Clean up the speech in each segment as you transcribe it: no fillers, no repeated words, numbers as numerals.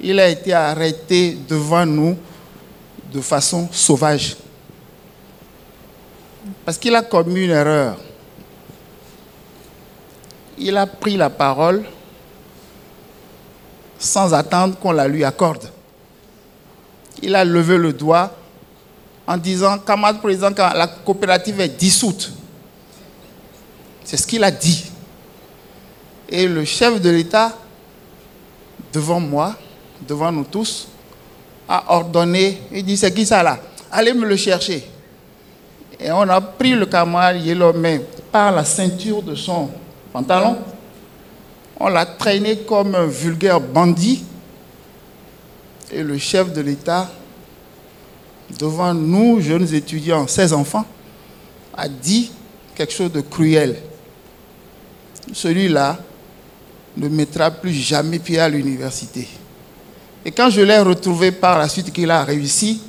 il a été arrêté devant nous de façon sauvage. Parce qu'il a commis une erreur. Il a pris la parole sans attendre qu'on la lui accorde. Il a levé le doigt en disant, camarade président, quand la coopérative est dissoute. C'est ce qu'il a dit. Et le chef de l'État, devant moi, devant nous tous, a ordonné, il dit, c'est qui ça là? Allez me le chercher. Et on a pris le camarade Yelomé par la ceinture de son pantalon. On l'a traîné comme un vulgaire bandit. Et le chef de l'État, devant nous, jeunes étudiants, 16 enfants, a dit quelque chose de cruel. Celui-là ne mettra plus jamais pied à l'université. Et quand je l'ai retrouvé par la suite qu'il a réussi,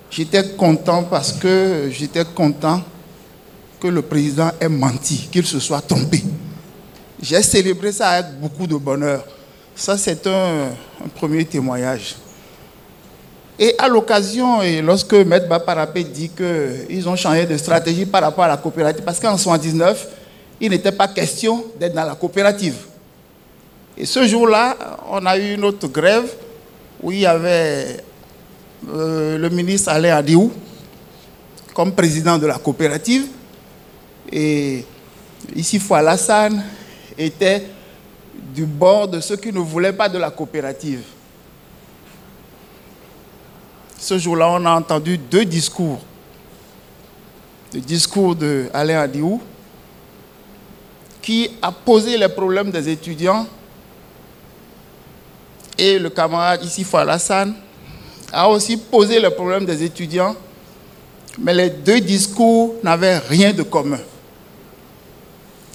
j'étais content parce que j'étais content que le président ait menti, qu'il se soit trompé. J'ai célébré ça avec beaucoup de bonheur. Ça, c'est un premier témoignage. Et à l'occasion, lorsque M. Baparapé dit qu'ils ont changé de stratégie par rapport à la coopérative, parce qu'en 1979, il n'était pas question d'être dans la coopérative. Et ce jour-là, on a eu une autre grève où il y avait le ministre Alain Adiou comme président de la coopérative. Et ici, Alassane était du bord de ceux qui ne voulaient pas de la coopérative. Ce jour-là, on a entendu deux discours. Le discours d'Alain Adiou, qui a posé les problèmes des étudiants, et le camarade ici, Alassane, a aussi posé les problèmes des étudiants, mais les deux discours n'avaient rien de commun.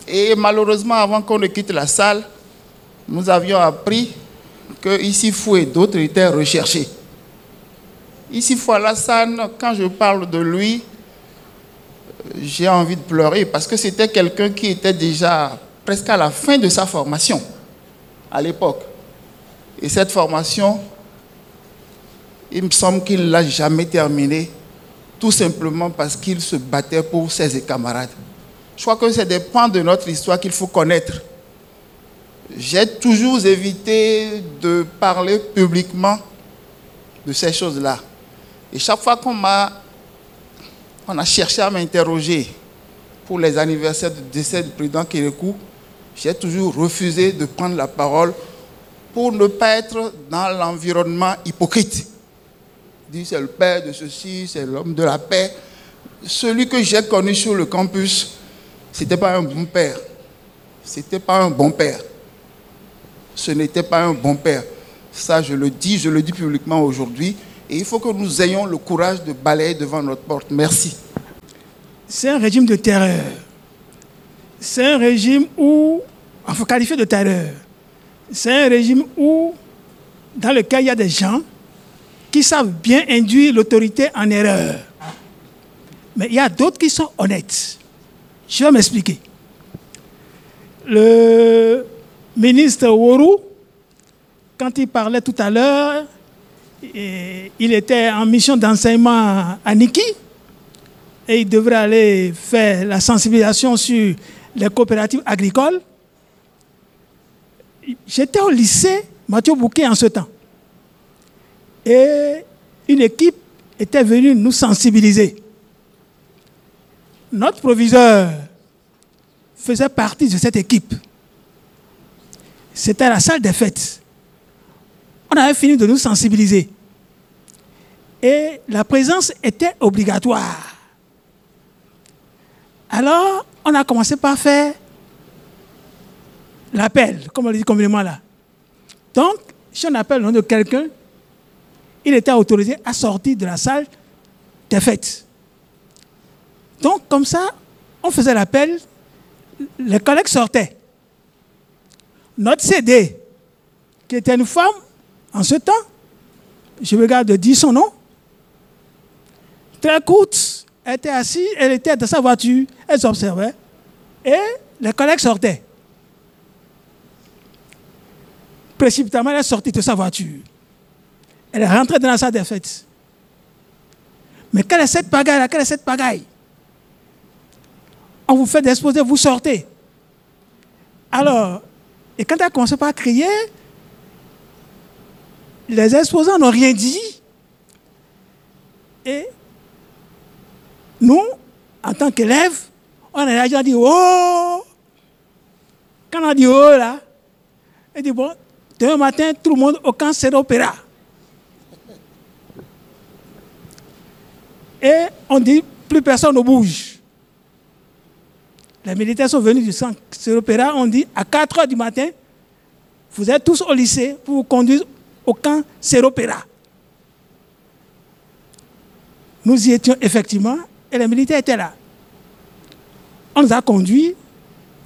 Et malheureusement, avant qu'on ne quitte la salle, nous avions appris que ici Fou et d'autres étaient recherchés. Ici Alassane, quand je parle de lui, j'ai envie de pleurer parce que c'était quelqu'un qui était déjà presque à la fin de sa formation à l'époque. Et cette formation, il me semble qu'il ne l'a jamais terminée, tout simplement parce qu'il se battait pour ses camarades. Je crois que c'est des pans de notre histoire qu'il faut connaître. J'ai toujours évité de parler publiquement de ces choses-là. Et chaque fois qu'on a cherché à m'interroger pour les anniversaires du décès du président Kérékou, j'ai toujours refusé de prendre la parole pour ne pas être dans l'environnement hypocrite. Dit c'est le père de ceci, c'est l'homme de la paix. Celui que j'ai connu sur le campus, ce n'était pas un bon père. Ce n'était pas un bon père. Ce n'était pas un bon père. Ça, je le dis publiquement aujourd'hui. Et il faut que nous ayons le courage de balayer devant notre porte. Merci. C'est un régime de terreur. C'est un régime où, il faut qualifier de terreur, c'est un régime où, dans lequel il y a des gens qui savent bien induire l'autorité en erreur. Mais il y a d'autres qui sont honnêtes. Je vais m'expliquer. Le ministre Ouourou, quand il parlait tout à l'heure, il était en mission d'enseignement à Niki et il devrait aller faire la sensibilisation sur les coopératives agricoles. J'étais au lycée Mathieu Bouquet en ce temps. Et une équipe était venue nous sensibiliser. Notre proviseur faisait partie de cette équipe. C'était à la salle des fêtes. On avait fini de nous sensibiliser. Et la présence était obligatoire. Alors, on a commencé par faire l'appel, comme on le dit communément là. Donc, si on appelle le nom de quelqu'un, il était autorisé à sortir de la salle des fêtes. Donc, comme ça, on faisait l'appel, les collègues sortaient. Notre CD, qui était une femme, en ce temps, je regarde de dire son nom, très courte, elle était assise, elle était dans sa voiture, elle s'observait, et les collègues sortaient. Précipitamment, elle est sortie de sa voiture. Elle est rentrée dans la salle des fêtes. Mais quelle est cette pagaille-là? Quelle est cette pagaille? On vous fait des exposés, vous sortez. Alors, et quand elle a commencé par crier, les exposants n'ont rien dit. Et nous, en tant qu'élèves, on a déjà dit « Oh !» Quand on a dit « Oh !» là, elle dit « Bon, demain matin, tout le monde au camp Séropéra. » Et on dit « Plus personne ne bouge. » Les militaires sont venus du camp Séropéra, on dit « À 4 h du matin, vous êtes tous au lycée pour vous conduire au camp Séropéra. » Nous y étions effectivement et les militaires étaient là. On nous a conduits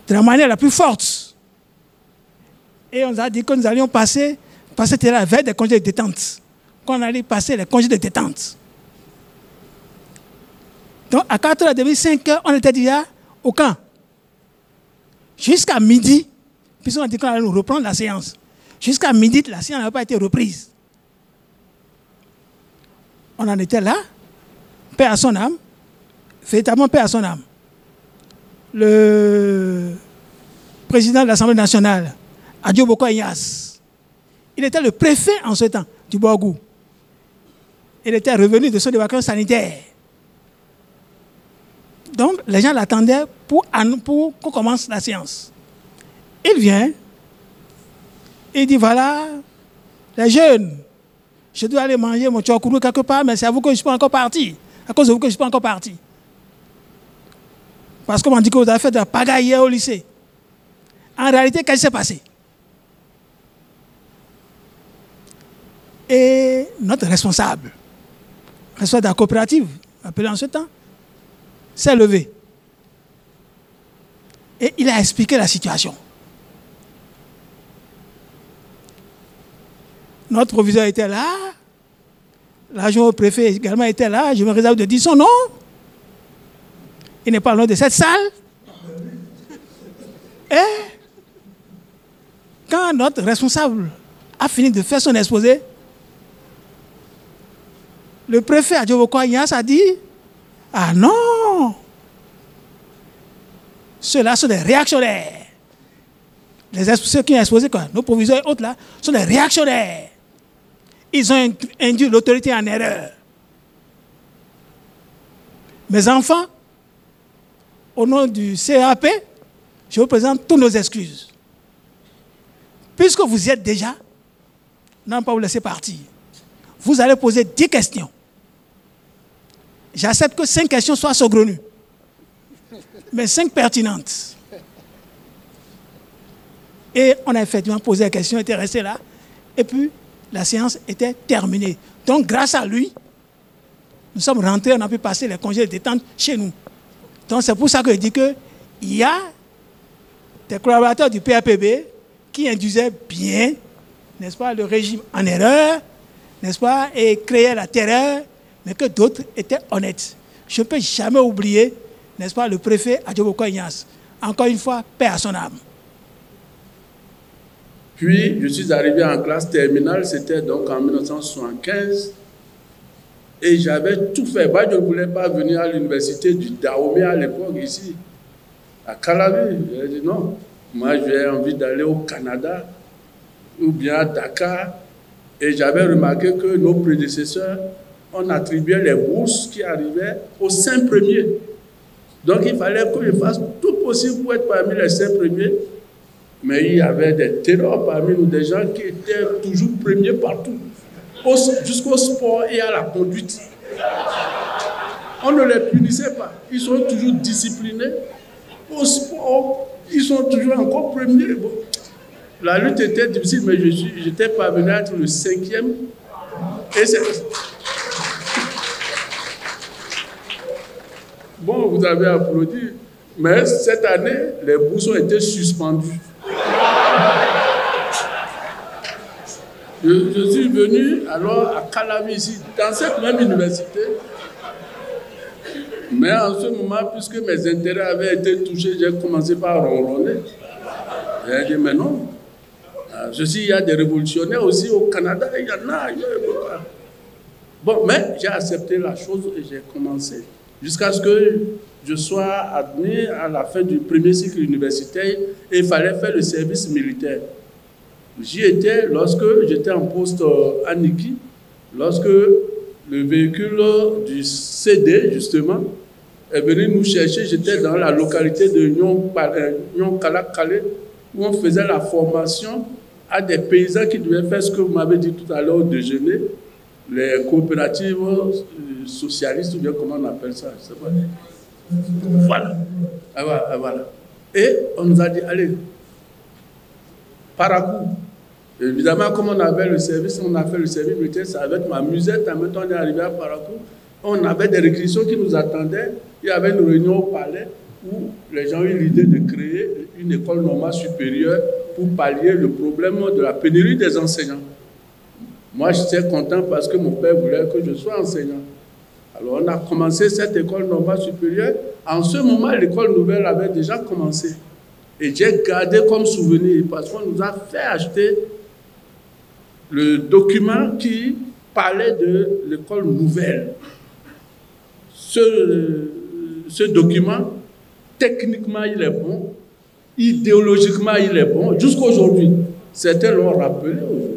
de la manière la plus forte. Et on nous a dit que nous allions passer c'était la veille des congés de détente, qu'on allait passer les congés de détente. Donc à 4h30, 5h, on était déjà au camp. Jusqu'à midi, puisqu'on a dit qu'on allait nous reprendre la séance. Jusqu'à midi, la séance n'avait pas été reprise. On en était là. Paix à son âme, véritablement paix à son âme. Le président de l'Assemblée nationale, Adjoboko Ignace, il était le préfet en ce temps du Borgou. Il était revenu de son vacances sanitaires. Donc, les gens l'attendaient pour qu'on commence la séance. Il vient, il dit voilà, les jeunes, je dois aller manger mon tchokourou quelque part, mais c'est à vous que je ne suis pas encore parti. À cause de vous que je ne suis pas encore parti. Parce qu'on m'a dit que vous avez fait de la pagaille hier au lycée. En réalité, qu'est-ce qui s'est passé? Et notre responsable de la coopérative, appelé en ce temps, s'est levé. Et il a expliqué la situation. Notre proviseur était là. L'adjoint au préfet également était là. Je me réserve de dire son nom. Il n'est pas loin de cette salle. Et quand notre responsable a fini de faire son exposé, le préfet Adjoboko Ignace a dit « Ah non, ceux-là sont des réactionnaires. Ceux qui ont exposé, quoi, nos proviseurs et autres là, sont des réactionnaires. Ils ont induit l'autorité en erreur. Mes enfants, au nom du CAP, je vous présente toutes nos excuses. Puisque vous y êtes déjà, non pas vous laisser partir. Vous allez poser 10 questions. J'accepte que 5 questions soient saugrenues, mais 5 pertinentes. Et on a effectivement posé la question, on était resté là, et puis la séance était terminée. Donc, grâce à lui, nous sommes rentrés, on a pu passer les congés de détente chez nous. Donc, c'est pour ça que je dis qu'il y a des collaborateurs du PAPB qui induisaient bien, n'est-ce pas, le régime en erreur, n'est-ce pas, et créaient la terreur, mais que d'autres étaient honnêtes. Je ne peux jamais oublier, n'est-ce pas, le préfet Adjoboko Ignace. Encore une fois, paix à son âme. Puis, je suis arrivé en classe terminale, c'était donc en 1975, et j'avais tout fait. Moi, je ne voulais pas venir à l'université du Dahomey à l'époque, ici, à Calavi. J'ai dit non, moi j'ai envie d'aller au Canada, ou bien à Dakar, et j'avais remarqué que nos prédécesseurs, on attribuait les bourses qui arrivaient aux 5 premiers. Donc, il fallait que je fasse tout possible pour être parmi les 5 premiers. Mais il y avait des terreurs parmi nous, des gens qui étaient toujours premiers partout, jusqu'au sport et à la conduite. On ne les punissait pas. Ils sont toujours disciplinés. Au sport, ils sont toujours encore premiers. Bon, la lutte était difficile, mais j'étais parvenu à être le 5e. Et c'est... Bon, vous avez applaudi, mais cette année, les bourses ont été suspendues. Je suis venu alors à Calavi, ici, dans cette même université. Mais en ce moment, puisque mes intérêts avaient été touchés, j'ai commencé par ronronner. J'ai dit, mais non. Il y a des révolutionnaires aussi au Canada, il y en a. Bon, mais j'ai accepté la chose et j'ai commencé. Jusqu'à ce que je sois admis à la fin du premier cycle universitaire et il fallait faire le service militaire. J'y étais lorsque j'étais en poste à Niki, lorsque le véhicule du CD, justement, est venu nous chercher. J'étais dans la localité de Nyon-Kalak-Kalé, où on faisait la formation à des paysans qui devaient faire ce que vous m'avez dit tout à l'heure au déjeuner, les coopératives socialistes, ou bien comment on appelle ça, je sais pas. Voilà. Voilà. Et on nous a dit, allez, Parakou. Évidemment, comme on avait le service, on a fait le service militaire, c'est avec ma musette, en même temps on est arrivé à Parakou, on avait des réquisitions qui nous attendaient, il y avait une réunion au palais où les gens ont eu l'idée de créer une école normale supérieure pour pallier le problème de la pénurie des enseignants. Moi, j'étais content parce que mon père voulait que je sois enseignant. Alors, on a commencé cette école normale supérieure. En ce moment, l'école nouvelle avait déjà commencé. Et j'ai gardé comme souvenir, parce qu'on nous a fait acheter le document qui parlait de l'école nouvelle. Ce document, techniquement, il est bon. Idéologiquement, il est bon. Jusqu'à aujourd'hui, certains l'ont rappelé aujourd'hui.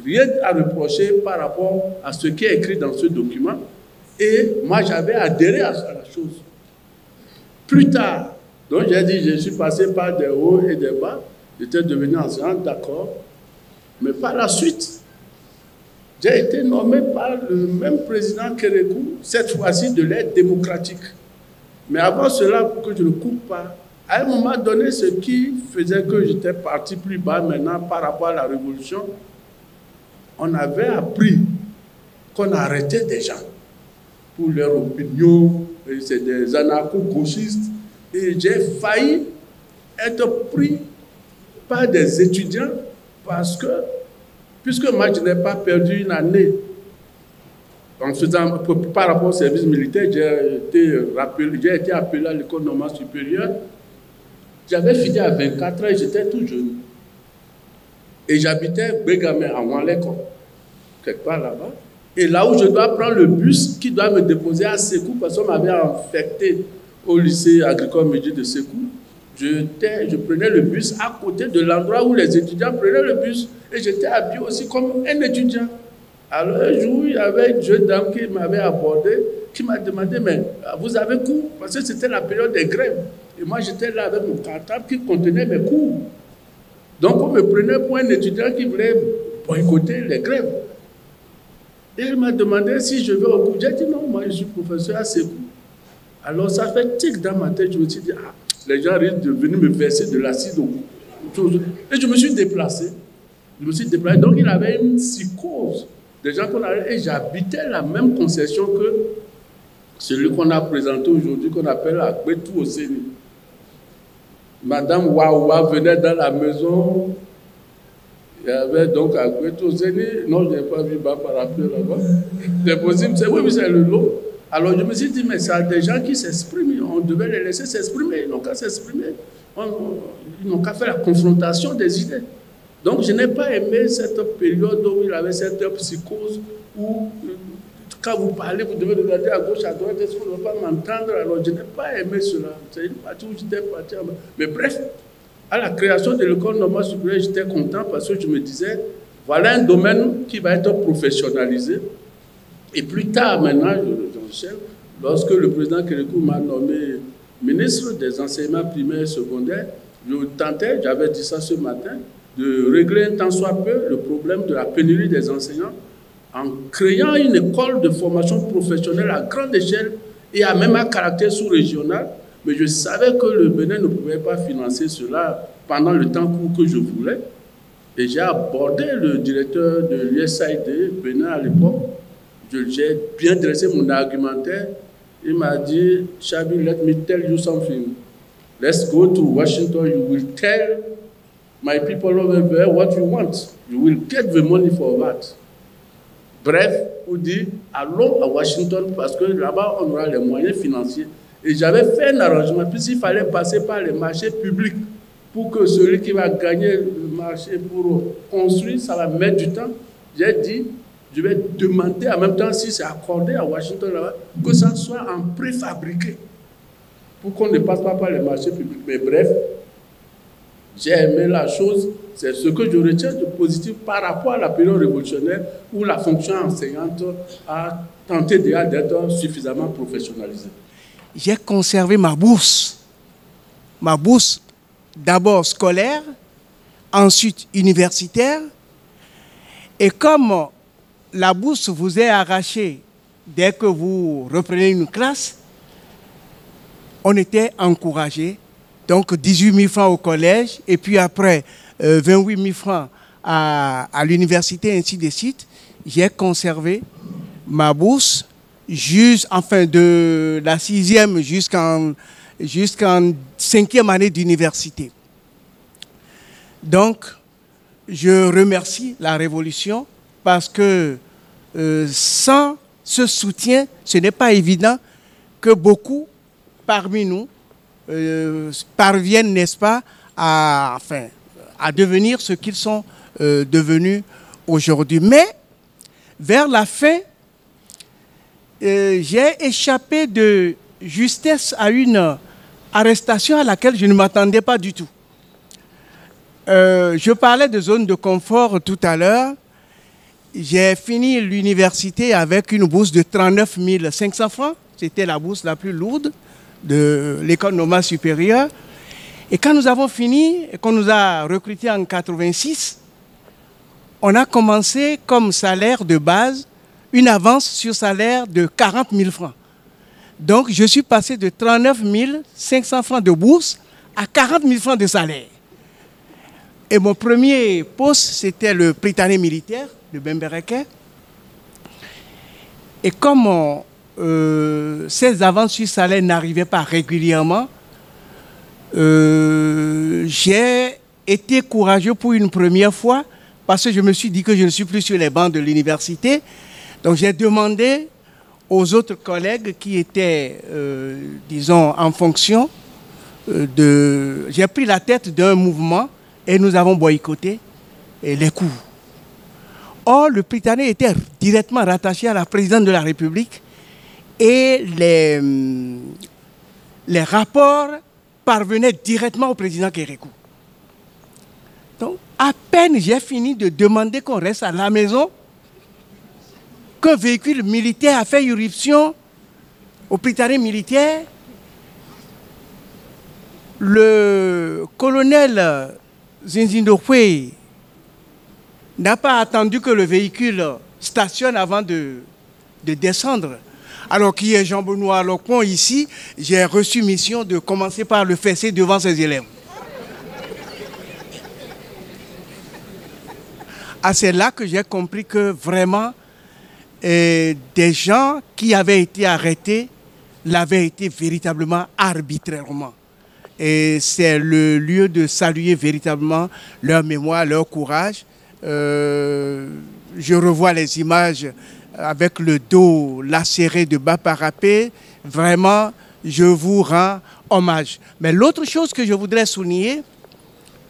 Rien à reprocher par rapport à ce qui est écrit dans ce document. Et moi, j'avais adhéré à la chose. Plus tard, donc j'ai dit, je suis passé par des hauts et des bas. J'étais devenu enseignant, d'accord. Mais par la suite, j'ai été nommé par le même président Kérékou, cette fois-ci de l'aide démocratique. Mais avant cela, pour que je ne coupe pas, à un moment donné, ce qui faisait que j'étais parti plus bas maintenant par rapport à la révolution, on avait appris qu'on arrêtait des gens pour leur opinion, c'est des anarcho-gauchistes, et j'ai failli être pris par des étudiants parce que, puisque moi je n'ai pas perdu une année en faisant, par rapport au service militaire, j'ai été appelé à l'école normale supérieure. J'avais fini à 24 ans et j'étais tout jeune. Et j'habitais Bégamé, à Wanleko, quelque part là-bas. Et là où je dois prendre le bus qui doit me déposer à Sékou, parce qu'on m'avait affecté au lycée agricole Médier de Sékou, je prenais le bus à côté de l'endroit où les étudiants prenaient le bus. Et j'étais habillé aussi comme un étudiant. Alors un jour, il y avait une jeune dame qui m'avait abordé, qui m'a demandé, mais vous avez cours? Parce que c'était la période des grèves. Et moi, j'étais là avec mon cartable qui contenait mes cours. Donc, on me prenait pour un étudiant qui voulait boycotter les grèves. Et il m'a demandé si je vais au cours. J'ai dit non, moi, je suis professeur à Sékou. Alors, ça fait tic dans ma tête. Je me suis dit, ah, les gens risquent de venir me verser de l'acide au cou. Et je me suis déplacé. Donc, il avait une psychose. Des gens qu'on avait, et j'habitais la même concession que celui qu'on a présenté aujourd'hui, qu'on appelle Akbetou Oseni. Madame Wawa venait dans la maison. Il y avait donc Akbetou Oseni. Non, je n'ai pas vu par après là-bas. C'est possible, oui, mais c'est le lot. Alors je me suis dit, mais c'est des gens qui s'expriment. On devait les laisser s'exprimer. Ils n'ont qu'à s'exprimer. Ils n'ont qu'à faire la confrontation des idées. Donc, je n'ai pas aimé cette période où il avait cette psychose où, quand vous parlez, vous devez regarder à gauche, à droite, est-ce qu'on ne va pas m'entendre? Alors, je n'ai pas aimé cela. C'est une partie où j'étais parti. Mais bref, à la création de l'école normale supérieure, j'étais content parce que je me disais, voilà un domaine qui va être professionnalisé. Et plus tard, maintenant, j'enchaîne, lorsque le président Kérékou m'a nommé ministre des enseignements primaires et secondaires, je tentais, j'avais dit ça ce matin, de régler un tant soit peu le problème de la pénurie des enseignants en créant une école de formation professionnelle à grande échelle et même à caractère sous-régional. Mais je savais que le Bénin ne pouvait pas financer cela pendant le temps court que je voulais. Et j'ai abordé le directeur de l'USAID Bénin à l'époque. J'ai bien dressé mon argumentaire. Il m'a dit, Chabi, let me tell you something. Let's go to Washington. You will tell my people over there what you want. You will get the money for that. Bref, on dit, allons à Washington parce que là-bas, on aura les moyens financiers. Et j'avais fait un arrangement, puisqu'il fallait passer par les marchés publics pour que celui qui va gagner le marché pour construire, ça va mettre du temps. J'ai dit, je vais demander en même temps, si c'est accordé à Washington, là-bas, que ça soit en préfabriqué, pour qu'on ne passe pas par les marchés publics. Mais bref, j'ai aimé la chose, c'est ce que je retiens de positif par rapport à la période révolutionnaire où la fonction enseignante a tenté déjà d'être suffisamment professionnalisée. J'ai conservé ma bourse d'abord scolaire, ensuite universitaire, et comme la bourse vous est arrachée dès que vous reprenez une classe, on était encouragé. Donc 18 000 francs au collège et puis après 28 000 francs à l'université, ainsi de suite. J'ai conservé ma bourse de la 6e jusqu'en 5e année d'université. Donc, je remercie la Révolution parce que sans ce soutien, ce n'est pas évident que beaucoup parmi nous parviennent, n'est-ce pas, à devenir ce qu'ils sont devenus aujourd'hui. Mais, vers la fin, j'ai échappé de justesse à une arrestation à laquelle je ne m'attendais pas du tout. Je parlais de zone de confort tout à l'heure. J'ai fini l'université avec une bourse de 39 500 francs. C'était la bourse la plus lourde de l'école normale supérieure. Et quand nous avons fini et qu'on nous a recrutés en 86, on a commencé comme salaire de base une avance sur salaire de 40 000 francs. Donc je suis passé de 39 500 francs de bourse à 40 000 francs de salaire. Et mon premier poste, c'était le Prytanée militaire de Bembereke. Et comme ces avances sur salaire n'arrivaient pas régulièrement, j'ai été courageux pour une première fois parce que je me suis dit que je ne suis plus sur les bancs de l'université. Donc j'ai demandé aux autres collègues qui étaient, disons, en fonction j'ai pris la tête d'un mouvement et nous avons boycotté les cours. Or, le Prytanée était directement rattaché à la présidente de la République et les rapports parvenaient directement au président Kérékou. Donc, à peine j'ai fini de demander qu'on reste à la maison, qu'un véhicule militaire a fait irruption au Prytanée militaire. Le colonel Zinzindokwe n'a pas attendu que le véhicule stationne avant de descendre. Alors qu'il y ait Jean-Benoît Locmont ici, j'ai reçu mission de commencer par le fesser devant ses élèves. C'est là que j'ai compris que vraiment, des gens qui avaient été arrêtés l'avaient été véritablement arbitrairement. Et c'est le lieu de saluer véritablement leur mémoire, leur courage. Je revois les images avec le dos lacéré de bas parapet. Vraiment, je vous rends hommage. Mais l'autre chose que je voudrais souligner,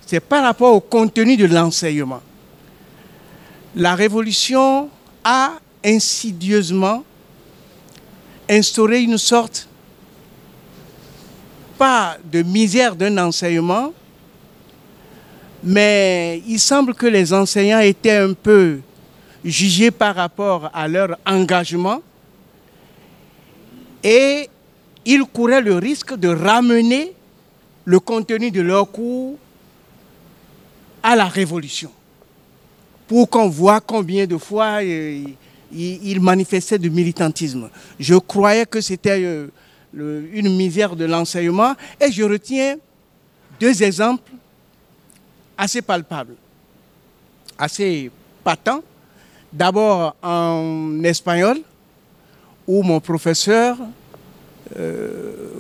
c'est par rapport au contenu de l'enseignement. La Révolution a insidieusement instauré une sorte, pas de misère d'un enseignement, mais il semble que les enseignants étaient un peu jugés par rapport à leur engagement et ils couraient le risque de ramener le contenu de leurs cours à la Révolution, pour qu'on voit combien de fois ils manifestaient du militantisme. Je croyais que c'était une misère de l'enseignement et je retiens deux exemples assez palpables, assez patents. D'abord en espagnol, où mon professeur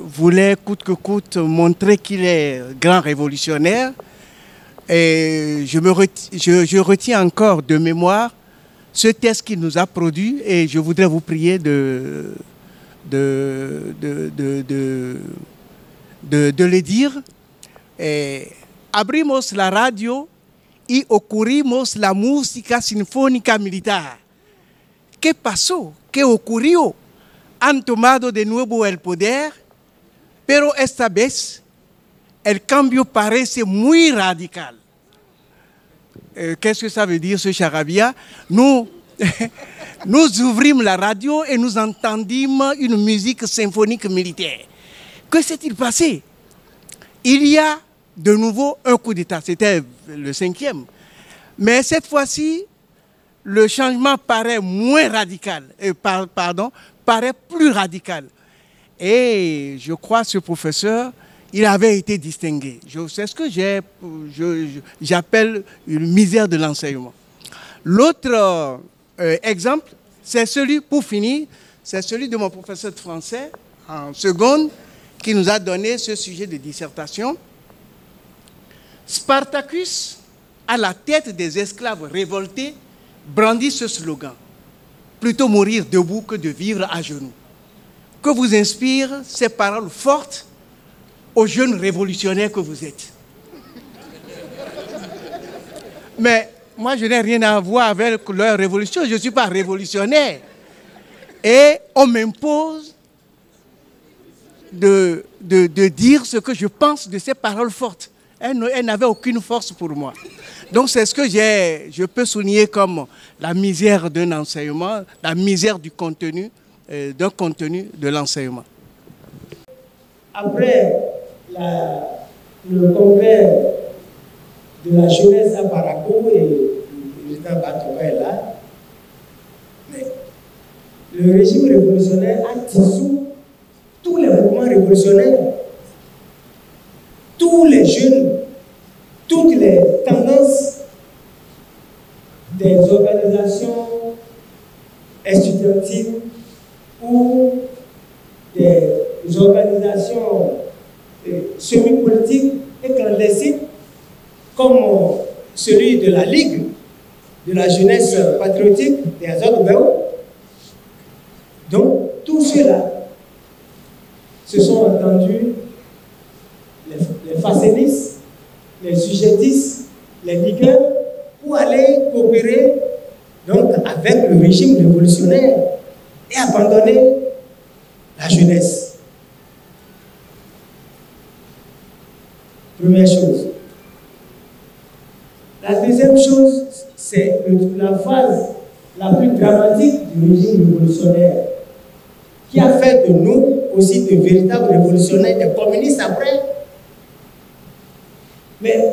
voulait coûte que coûte montrer qu'il est grand révolutionnaire. Et je retiens encore de mémoire ce texte qu'il nous a produit et je voudrais vous prier de le dire. Abrimos la radio y ocurrimos la música sinfónica militar. ¿qué pasó? ¿Qué ocurrió? Han tomado de nuevo el poder, pero esta vez el cambio parece muy radical. Qu'est-ce que ça veut dire ce charabia? Nous ouvrîmes la radio et nous entendîmes une musique symphonique militaire. Que s'est-il passé? Il y a de nouveau un coup d'État, c'était le 5e. Mais cette fois-ci, le changement paraît moins radical, paraît plus radical. Et je crois que ce professeur, il avait été distingué. C'est ce que j'appelle une misère de l'enseignement. L'autre exemple, c'est celui, pour finir, c'est celui de mon professeur de français en seconde qui nous a donné ce sujet de dissertation. Spartacus, à la tête des esclaves révoltés, brandit ce slogan: plutôt mourir debout que de vivre à genoux. Que vous inspirent ces paroles fortes aux jeunes révolutionnaires que vous êtes? Mais moi, je n'ai rien à voir avec leur révolution. Je ne suis pas révolutionnaire. Et on m'impose de dire ce que je pense de ces paroles fortes. Elles n'avaient aucune force pour moi. Donc c'est ce que je peux souligner comme la misère d'un enseignement, la misère du contenu, d'un contenu de l'enseignement. Après le congrès de la jeunesse à Parakou, et le président Batoka est là, mais le régime révolutionnaire a dissous tous les mouvements révolutionnaires, tous les jeunes, toutes les tendances des organisations estudiantiles ou des organisations semi-politiques et clandestines, comme celui de la Ligue de la jeunesse patriotique des Azad Béo. Donc, tous ceux-là se sont entendus, les facénistes, les sujetistes, les ligueurs, pour aller coopérer donc, avec le régime révolutionnaire et abandonner la jeunesse. Première chose. La deuxième chose, c'est la phase la plus dramatique du régime révolutionnaire, qui a fait de nous aussi de véritables révolutionnaires, des communistes après. Mais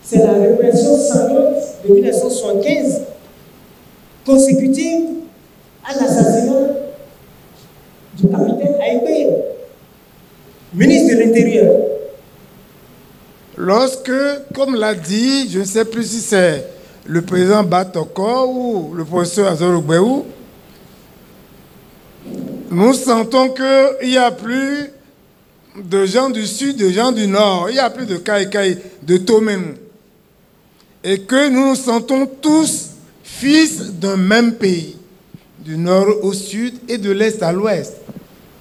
c'est la répression sanglante de 1975, consécutive à l'assassinat du capitaine Aïbé, ministre de l'Intérieur. Lorsque, comme l'a dit, je ne sais plus si c'est le président Batoko ou le professeur Azorogbeou, nous sentons qu'il n'y a plus de gens du sud, de gens du nord, il n'y a plus de Kaïkaï, de Tomem. Et que nous nous sentons tous fils d'un même pays, du nord au sud et de l'est à l'ouest.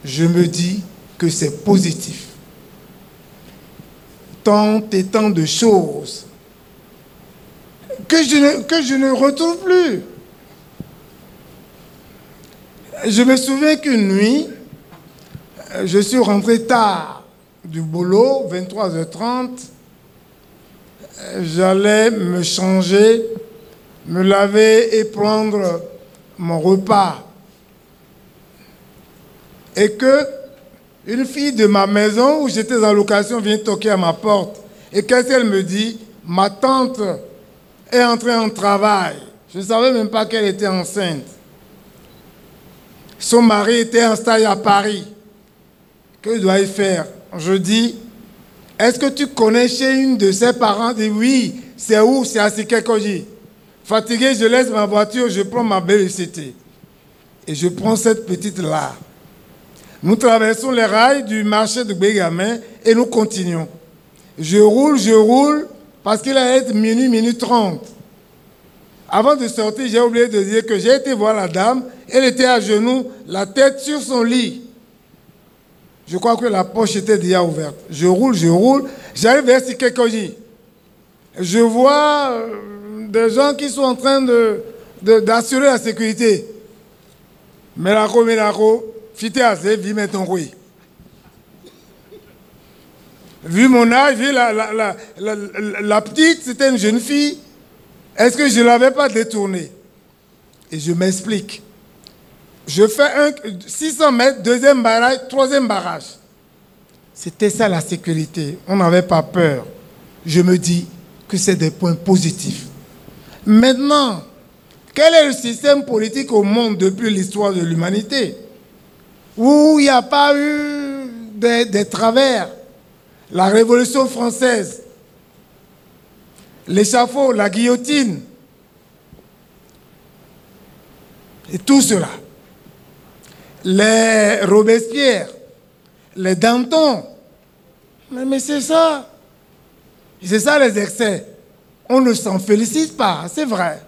Je me dis que c'est positif. Tant et tant de choses que je ne retrouve plus. Je me souviens qu'une nuit, je suis rentré tard du boulot, 23h30. J'allais me changer, me laver et prendre mon repas. Et que une fille de ma maison où j'étais en location vient toquer à ma porte. Et qu'est-ce qu'elle me dit? Ma tante est entrée en travail. Je ne savais même pas qu'elle était enceinte. Son mari était en stage à Paris. Que dois-je faire? Je dis, est-ce que tu connais chez une de ses parents? Elle dit, oui. C'est où? C'est à Sikekoji. Fatigué, je laisse ma voiture, je prends ma BECT. Et je prends cette petite-là. Nous traversons les rails du marché de Bégamin et nous continuons. Je roule, parce qu'il allait être minuit 30. Avant de sortir, j'ai oublié de dire que j'ai été voir la dame. Elle était à genoux, la tête sur son lit. Je crois que la poche était déjà ouverte. Je roule. J'arrive vers Sikekoji. Je vois des gens qui sont en train d'assurer la sécurité. Melako, fité assez, vie mettons oui. Vu mon âge, vu la petite, c'était une jeune fille. Est-ce que je ne l'avais pas détournée? Et je m'explique. Je fais 600 mètres, deuxième barrage, troisième barrage. C'était ça la sécurité. On n'avait pas peur. Je me dis que c'est des points positifs. Maintenant, quel est le système politique au monde depuis l'histoire de l'humanité où il n'y a pas eu des travers? La Révolution française, l'échafaud, la guillotine, et tout cela. Les Robespierre, les Danton. Mais c'est ça. C'est ça les excès. On ne s'en félicite pas, c'est vrai.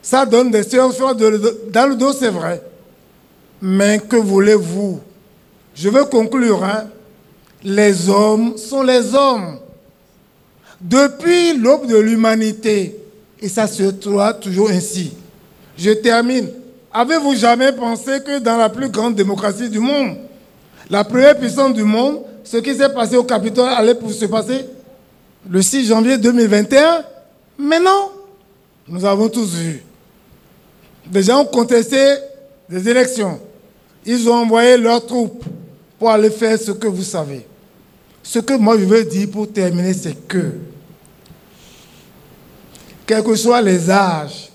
Ça donne des sueurs dans le dos, c'est vrai. Mais que voulez-vous? Je veux conclure, hein. Les hommes sont les hommes. Depuis l'aube de l'humanité, et ça se trouve toujours ainsi. Je termine. Avez-vous jamais pensé que dans la plus grande démocratie du monde, la première puissance du monde, ce qui s'est passé au Capitole allait pour se passer le 6 janvier 2021? Mais non, nous avons tous vu. Des gens ont contesté des élections. Ils ont envoyé leurs troupes pour aller faire ce que vous savez. Ce que moi je veux dire pour terminer, c'est que, quels que soient les âges,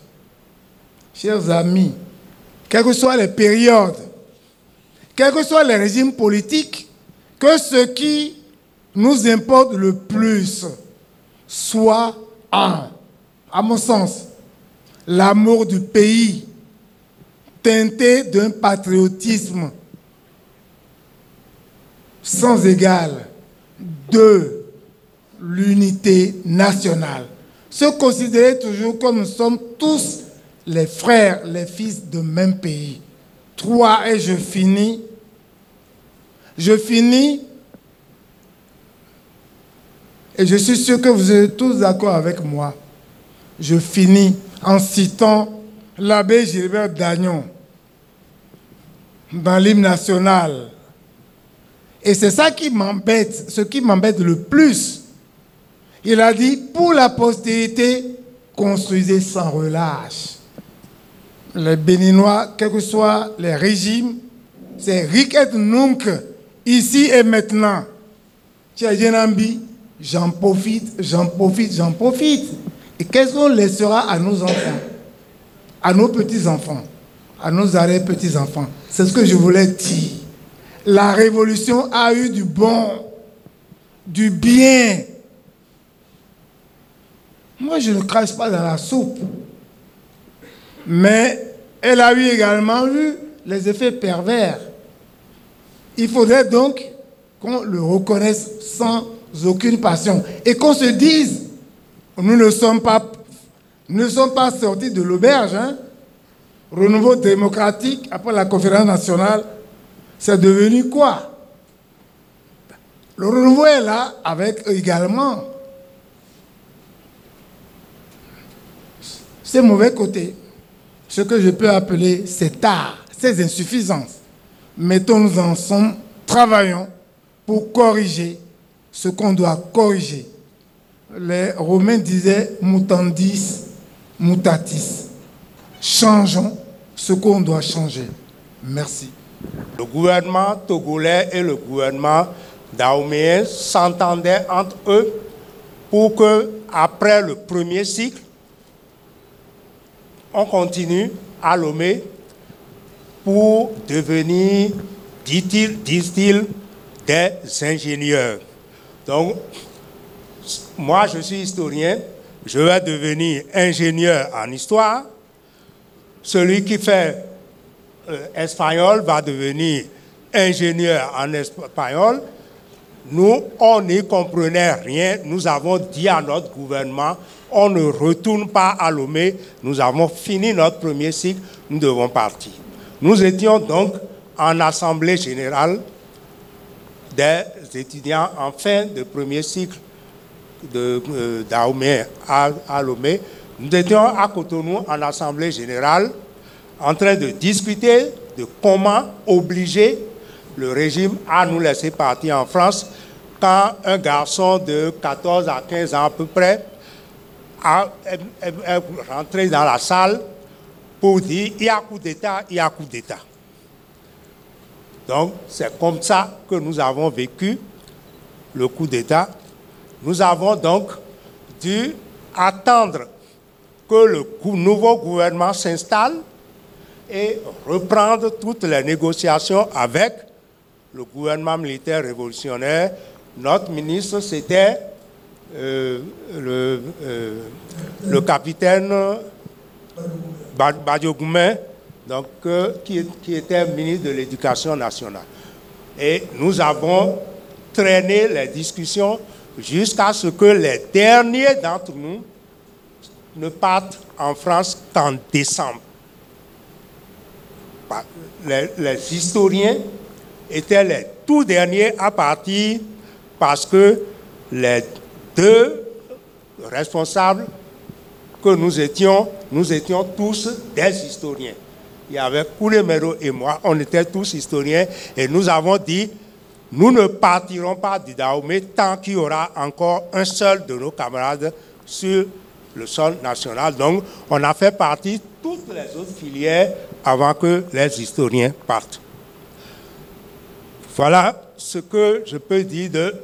chers amis, quelles que soient les périodes, quels que soient les régimes politiques, que ce qui nous importe le plus soit à mon sens, l'amour du pays, teinté d'un patriotisme sans égal. 2. L'unité nationale. Se considérer toujours comme nous sommes tous les frères, les fils d'un même pays. 3. Et je finis. Et je suis sûr que vous êtes tous d'accord avec moi. Je finis en citant l'abbé Gilbert Dagnon dans l'hymne national. Et c'est ça qui m'embête, ce qui m'embête le plus. Il a dit, pour la postérité, construisez sans relâche. Les Béninois, quels que soient les régimes, c'est Ric et Nunc, ici et maintenant. J'en profite. Et qu'est-ce qu'on laissera à nos enfants, à nos petits-enfants, à nos arrière-petits-enfants? C'est ce que je voulais dire. La révolution a eu du bon, du bien. Moi, je ne crache pas dans la soupe. Mais elle a eu également eu les effets pervers. Il faudrait donc qu'on le reconnaisse sans aucune passion. Et qu'on se dise, nous ne sommes pas sortis de l'auberge. Hein? Renouveau démocratique, après la conférence nationale, c'est devenu quoi? Le renouveau est là avec également ses mauvais côtés. Ce que je peux appeler ses tares, ses insuffisances. Mettons-nous ensemble, travaillons pour corriger ce qu'on doit corriger. Les Romains disaient mutandis, mutatis. Changeons ce qu'on doit changer. Merci. Le gouvernement togolais et le gouvernement dahoméen s'entendaient entre eux pour que, après le premier cycle, on continue à Lomé pour devenir, disent-ils, des ingénieurs. Donc, moi, je suis historien, je vais devenir ingénieur en histoire. Celui qui fait espagnol va devenir ingénieur en espagnol. Nous, on n'y comprenait rien. Nous avons dit à notre gouvernement, on ne retourne pas à Lomé. Nous avons fini notre premier cycle, nous devons partir. Nous étions donc en assemblée générale des étudiants en fin de premier cycle de Dahomey à Lomé, Nous étions à Cotonou en Assemblée générale en train de discuter de comment obliger le régime à nous laisser partir en France quand un garçon de 14 à 15 ans à peu près est rentré dans la salle pour dire « il y a coup d'État, il y a coup d'État ». Donc, c'est comme ça que nous avons vécu le coup d'État. Nous avons donc dû attendre que le nouveau gouvernement s'installe et reprendre toutes les négociations avec le gouvernement militaire révolutionnaire. Notre ministre, c'était le capitaine Badiogoumé, donc, qui était ministre de l'Éducation nationale. Et nous avons traîné les discussions jusqu'à ce que les derniers d'entre nous ne partent en France qu'en décembre. Les historiens étaient les tout derniers à partir parce que les deux responsables que nous étions tous des historiens. Il y avait Koulemero et moi, on était tous historiens et nous avons dit, nous ne partirons pas du Dahomey tant qu'il y aura encore un seul de nos camarades sur le sol national. Donc, on a fait partie de toutes les autres filières avant que les historiens partent. Voilà ce que je peux dire de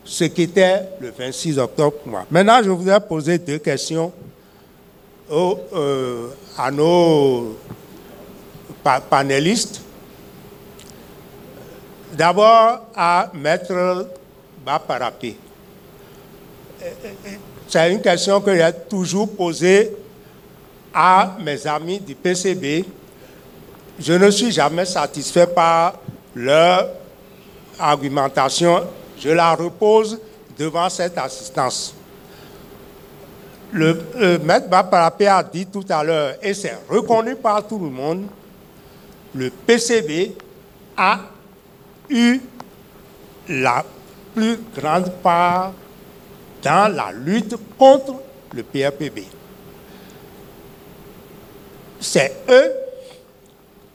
ce qu'était le 26 octobre pour moi. Maintenant, je voudrais poser deux questions à nos panélistes. D'abord, à Maître Baparapé. C'est une question que j'ai toujours posée à mes amis du PCB. Je ne suis jamais satisfait par leur argumentation. Je la repose devant cette assistance. Le maître Baparapé a dit tout à l'heure, et c'est reconnu par tout le monde, le PCB a eu la plus grande part dans la lutte contre le PRPB. C'est eux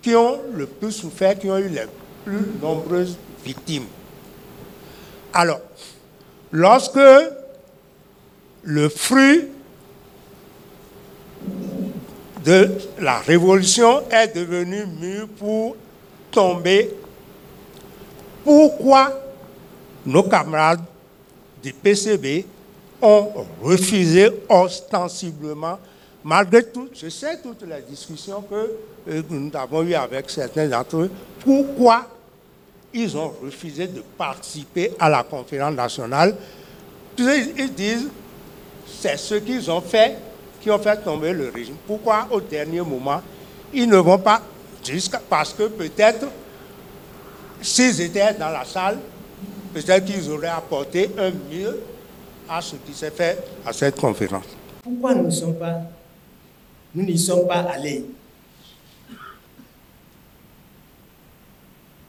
qui ont le plus souffert, qui ont eu les plus nombreuses victimes. Alors, lorsque le fruit de la révolution est devenu mûr pour tomber, pourquoi nos camarades du PCB ont refusé ostensiblement, malgré tout, je sais toutes les discussions que nous avons eues avec certains d'entre eux, pourquoi ils ont refusé de participer à la conférence nationale. Ils disent, c'est ce qu'ils ont fait qui ont fait tomber le régime. Pourquoi au dernier moment, ils ne vont pas, parce que peut-être, s'ils étaient dans la salle, peut-être qu'ils auraient apporté un mieux à ce qui s'est fait à cette conférence. Pourquoi nous n'y sommes pas allés?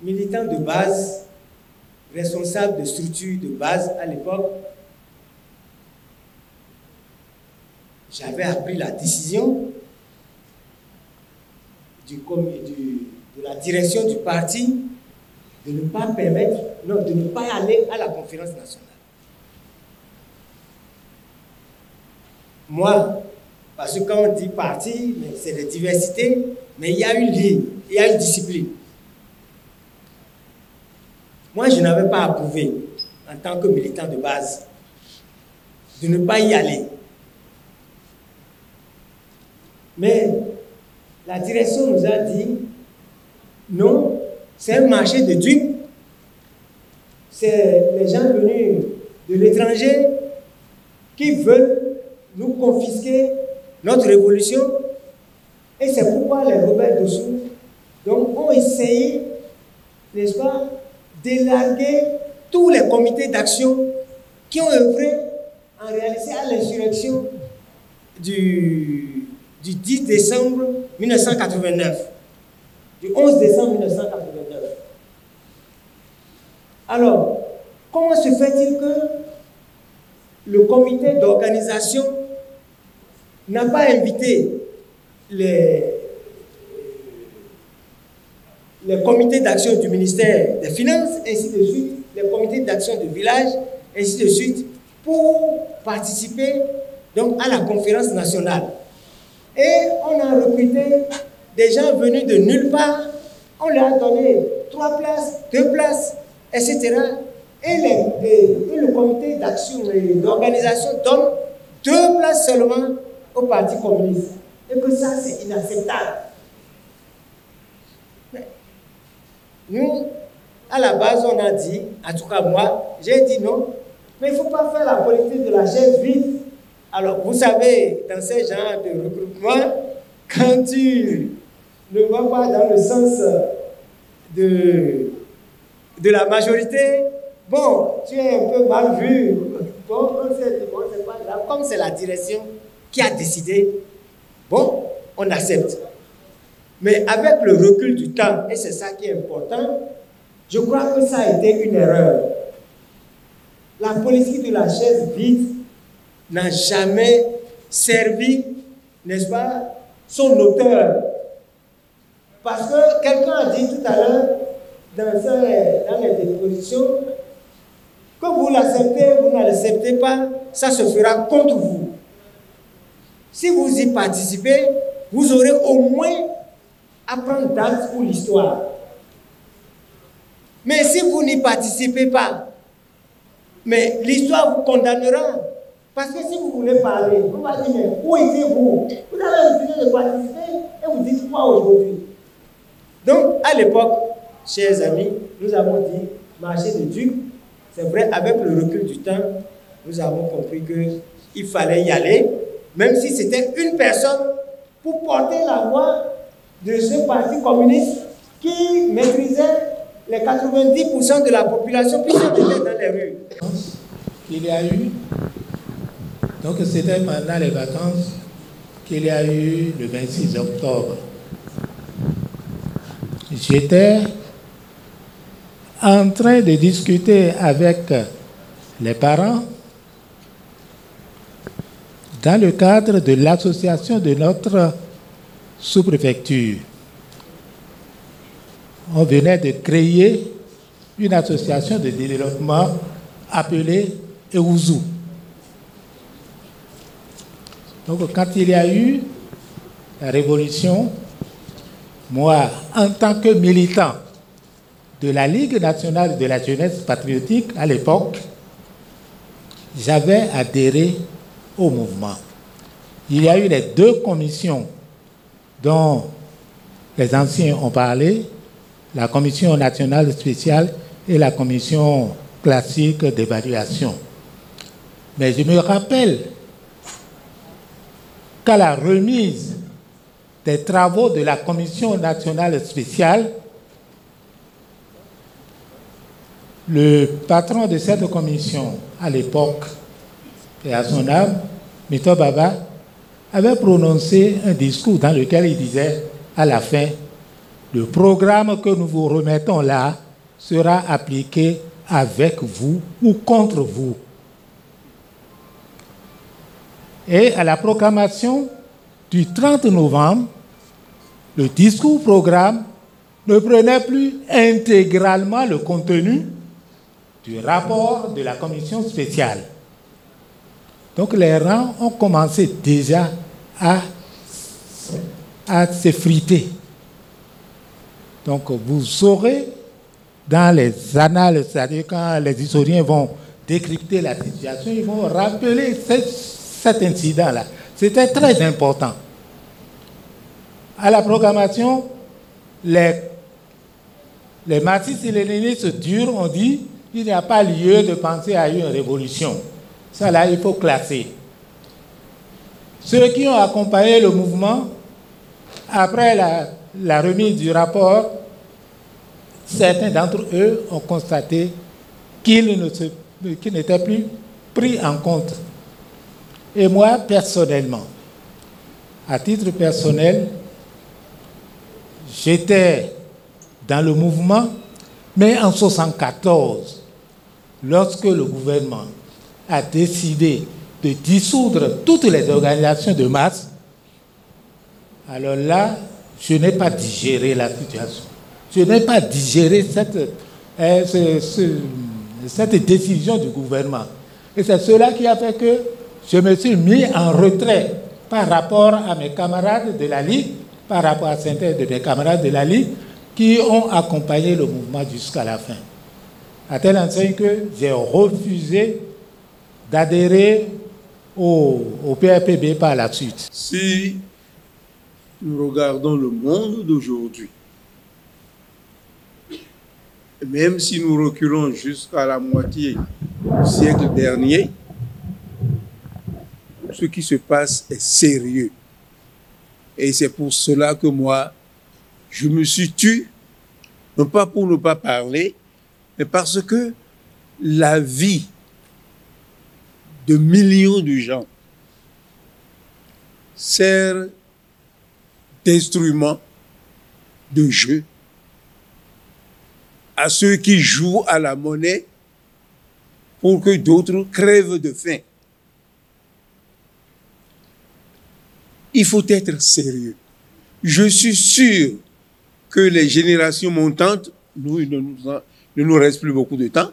Militants de base, responsables de structures de base à l'époque, j'avais appris la décision de la direction du parti de ne pas permettre, non, de ne pas aller à la conférence nationale. Moi, parce que quand on dit parti, c'est de diversité, mais il y a une ligne, il y a une discipline. Moi, je n'avais pas approuvé, en tant que militant de base, de ne pas y aller. Mais la direction nous a dit, non, c'est un marché de dupes. C'est les gens venus de l'étranger qui veulent nous confisquer notre révolution. Et c'est pourquoi les rebelles dessous ont essayé, n'est-ce pas, d'élarguer tous les comités d'action qui ont œuvré en réalité à l'insurrection du 10 décembre 1989, du 11 décembre 1989. Alors, comment se fait-il que le comité d'organisation n'a pas invité les comités d'action du ministère des Finances, ainsi de suite, les comités d'action du village, ainsi de suite, pour participer donc, à la conférence nationale. Et on a recruté des gens venus de nulle part, on leur a donné 3 places, 2 places, etc. Et le comité d'action et d'organisation donne 2 places seulement au Parti communiste. Et que ça, c'est inacceptable. Mais nous, à la base, on a dit, en tout cas moi, j'ai dit non, mais il ne faut pas faire la politique de la chaise vide. Alors, vous savez, dans ces genres de regroupement, quand tu ne vas pas dans le sens de la majorité, bon, tu es un peu mal vu. Bon, on s'est dit, bon, c'est pas grave. Comme c'est la direction qui a décidé, bon, on accepte. Mais avec le recul du temps, et c'est ça qui est important, je crois que ça a été une erreur. La politique de la chaise vide n'a jamais servi, n'est-ce pas, son auteur. Parce que quelqu'un a dit tout à l'heure, dans les dispositions, que vous l'acceptez, vous ne l'acceptez pas, ça se fera contre vous. Si vous y participez, vous aurez au moins à prendre date pour l'histoire. Mais si vous n'y participez pas, mais l'histoire vous condamnera. Parce que si vous voulez parler, vous allez dire, mais où étiez-vous? Vous avez refusé de participer et vous dites quoi aujourd'hui? Donc, à l'époque, chers amis, nous avons dit, marché de Duc, c'est vrai, avec le recul du temps, nous avons compris qu'il fallait y aller, même si c'était une personne pour porter la voix de ce parti communiste qui maîtrisait les 90% de la population, puisqu'on était dans les rues. Il y a eu, donc c'était pendant les vacances qu'il y a eu le 26 octobre. J'étais en train de discuter avec les parents dans le cadre de l'association de notre sous-préfecture. On venait de créer une association de développement appelée EUZU. Donc quand il y a eu la révolution, moi, en tant que militant de la Ligue nationale de la jeunesse patriotique à l'époque, j'avais adhéré au mouvement. Il y a eu les 2 commissions dont les anciens ont parlé, la commission nationale spéciale et la commission classique d'évaluation. Mais je me rappelle qu'à la remise des travaux de la commission nationale spéciale, le patron de cette commission, à l'époque, et à son âme, Mito Baba, avait prononcé un discours dans lequel il disait, à la fin, le programme que nous vous remettons là sera appliqué avec vous ou contre vous. Et à la proclamation du 30 novembre, le discours-programme ne prenait plus intégralement le contenu du rapport de la commission spéciale. Donc les rangs ont commencé déjà à s'effriter. Donc vous saurez dans les annales, c'est-à-dire quand les historiens vont décrypter la situation, ils vont rappeler cet incident-là. C'était très important. À la proclamation, les marxistes et les léninistes durs ont dit qu'il n'y a pas lieu de penser à une révolution. Ça là, il faut classer. Ceux qui ont accompagné le mouvement, après la remise du rapport, certains d'entre eux ont constaté qu'ils n'étaient plus pris en compte. Et moi, personnellement, à titre personnel, j'étais dans le mouvement, mais en 1974, lorsque le gouvernement a décidé de dissoudre toutes les organisations de masse, alors là, je n'ai pas digéré la situation. Je n'ai pas digéré cette décision du gouvernement. Et c'est cela qui a fait que je me suis mis en retrait par rapport à mes camarades de la Ligue, par rapport à certains de mes camarades de la Ligue, qui ont accompagné le mouvement jusqu'à la fin. À tel enseigne que j'ai refusé d'adhérer au PRPB par la suite. Si nous regardons le monde d'aujourd'hui, même si nous reculons jusqu'à la moitié du siècle dernier, ce qui se passe est sérieux. Et c'est pour cela que moi, je me suis tue, non pas pour ne pas parler, mais parce que la vie de millions de gens sert d'instrument de jeu à ceux qui jouent à la monnaie pour que d'autres crèvent de faim. Il faut être sérieux. Je suis sûr que les générations montantes, il ne nous reste plus beaucoup de temps,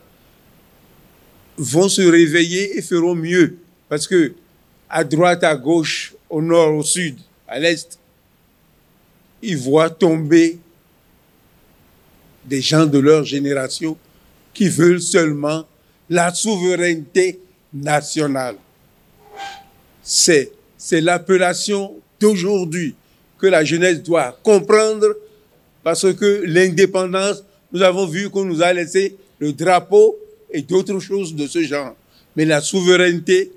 vont se réveiller et feront mieux. Parce que à droite, à gauche, au nord, au sud, à l'est, ils voient tomber des gens de leur génération qui veulent seulement la souveraineté nationale. C'est l'appellation d'aujourd'hui que la jeunesse doit comprendre, parce que l'indépendance, nous avons vu qu'on nous a laissé le drapeau et d'autres choses de ce genre. Mais la souveraineté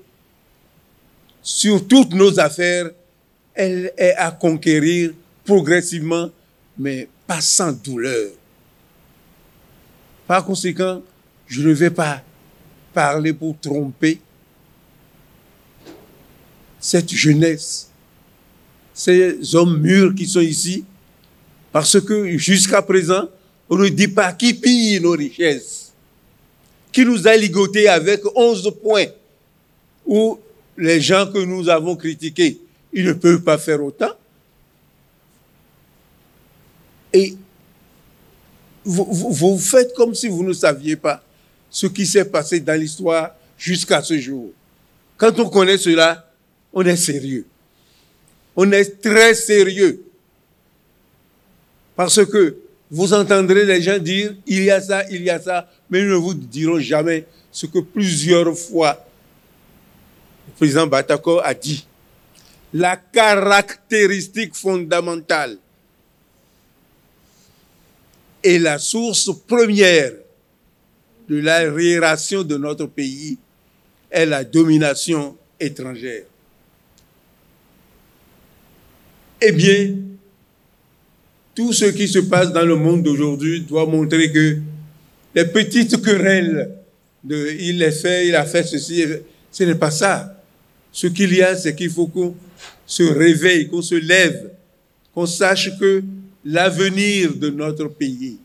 sur toutes nos affaires, elle est à conquérir progressivement, mais pas sans douleur. Par conséquent, je ne vais pas parler pour tromper cette jeunesse, ces hommes mûrs qui sont ici, parce que jusqu'à présent, on ne dit pas qui pille nos richesses, qui nous a ligotés avec 11 points, où les gens que nous avons critiqués, ils ne peuvent pas faire autant. Et vous faites comme si vous ne saviez pas ce qui s'est passé dans l'histoire jusqu'à ce jour. Quand on connaît cela, on est sérieux. On est très sérieux. Parce que vous entendrez les gens dire « il y a ça, mais ils ne vous diront jamais ce que plusieurs fois le président Batako a dit. La caractéristique fondamentale et la source première de l'arriération de notre pays est la domination étrangère. Eh bien, tout ce qui se passe dans le monde d'aujourd'hui doit montrer que les petites querelles de « il a fait ceci », ce n'est pas ça. Ce qu'il y a, c'est qu'il faut qu'on se réveille, qu'on se lève, qu'on sache que l'avenir de notre pays,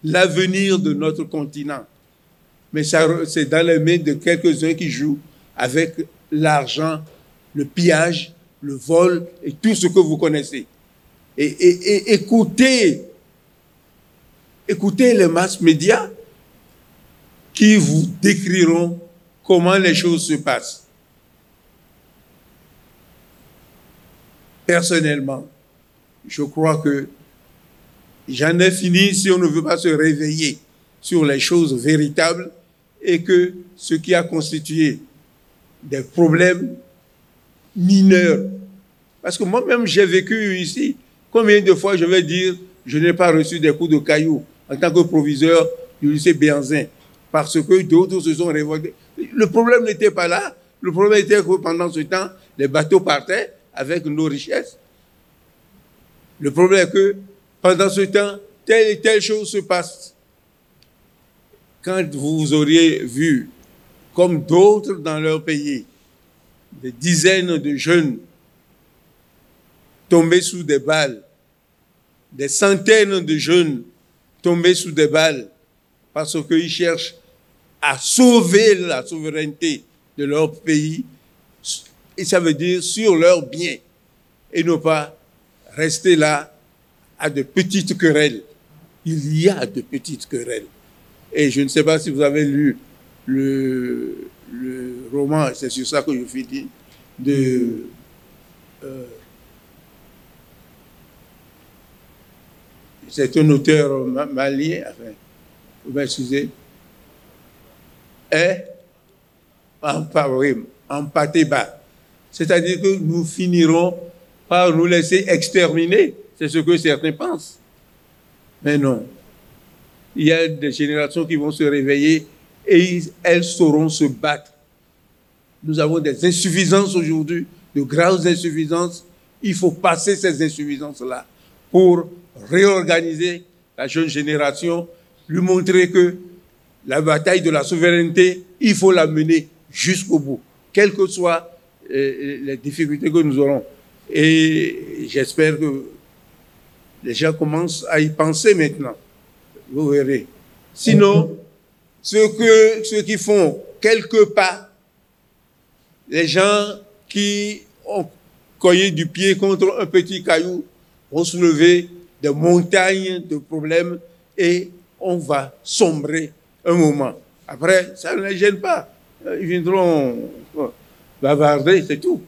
l'avenir de notre continent, mais c'est dans les mains de quelques-uns qui jouent avec l'argent, le pillage, le vol et tout ce que vous connaissez. Et écoutez les masses médias qui vous décriront comment les choses se passent. Personnellement, je crois que j'en ai fini si on ne veut pas se réveiller sur les choses véritables et que ce qui a constitué des problèmes mineurs. Parce que moi-même, j'ai vécu ici. Combien de fois je vais dire je n'ai pas reçu des coups de cailloux en tant que proviseur du lycée Béanzin parce que d'autres se sont révoltés. Le problème n'était pas là. Le problème était que pendant ce temps, les bateaux partaient avec nos richesses. Le problème est que pendant ce temps, telle et telle chose se passe. Quand vous auriez vu, comme d'autres dans leur pays, des dizaines de jeunes tombés sous des balles, des centaines de jeunes tombés sous des balles parce qu'ils cherchent à sauver la souveraineté de leur pays, Et ça veut dire sur leur bien. Et non pas rester là à de petites querelles. Il y a de petites querelles. Et je ne sais pas si vous avez lu le roman, c'est sur ça que je finis, de c'est un auteur malien, enfin, vous m'excusez, en pâté bas. C'est-à-dire que nous finirons par nous laisser exterminer. C'est ce que certains pensent. Mais non. Il y a des générations qui vont se réveiller et elles sauront se battre. Nous avons des insuffisances aujourd'hui, de graves insuffisances. Il faut passer ces insuffisances-là pour réorganiser la jeune génération, lui montrer que la bataille de la souveraineté, il faut la mener jusqu'au bout, quelles que soient les difficultés que nous aurons. Et j'espère que les gens commencent à y penser maintenant. Vous verrez. Sinon, ceux qui font quelques pas, les gens qui ont cogné du pied contre un petit caillou vont soulever des montagnes de problèmes et on va sombrer un moment. Après, ça ne les gêne pas. Ils viendront bavarder, c'est tout.